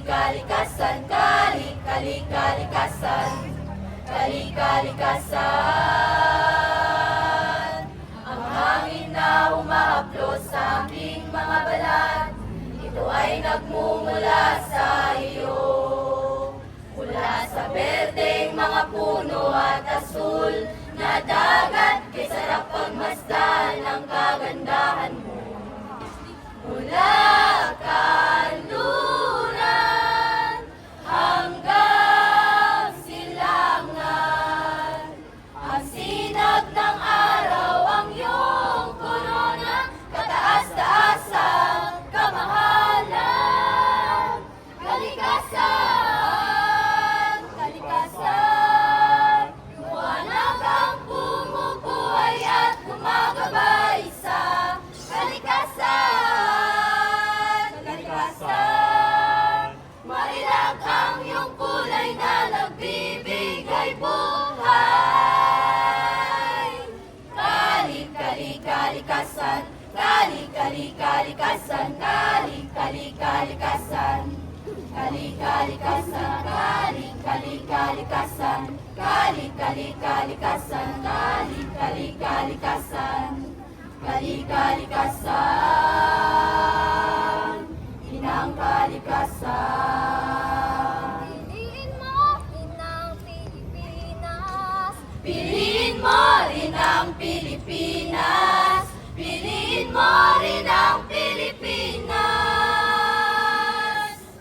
Kalikasan, kalikasan, kalikasan. Ang hangin na humahaplos sa aking mga balat, ito ay nagmumula sa iyo. Mula sa berdeng mga puno at asul na dagat, kay sarap pagmasdan ng kagandahan mo. Mula kanluran hanggang silangan, ang sinag ng araw ang iyong korona, kataas-taasang kamahalan. Kalikasan, kalikasan, liwanag ang bumubuhay at gumagabay sa kalikasan, kalikasan. Marilag ang iyong kulay na nagbibigay buhay. Kalikasan, kalikasan, kalikasan. Kalikasan, kalikasan, kalikasan, kalikasan. Kalikasan, inang kalikasan. Piliin mo, inang Pilipinas. Piliin mo rin ang Pilipinas. Piliin mo rin ang Pilipinas.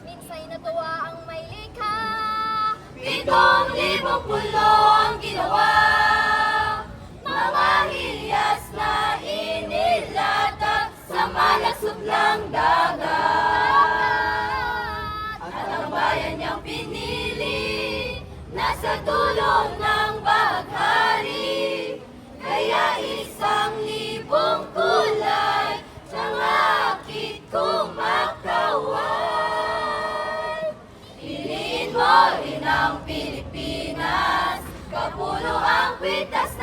Minsay natuwa ang may likha. 7,000 pulo ang ginawa. Mga hilyas na inilatag sa malaksublang dagat. At ang bayan niyang pinili nasa dulo ng baghari. Kaya 1,000 kulay siyang akit kumakaway. Piliin mo rin ang Pilipinas, kapulo ang kwitas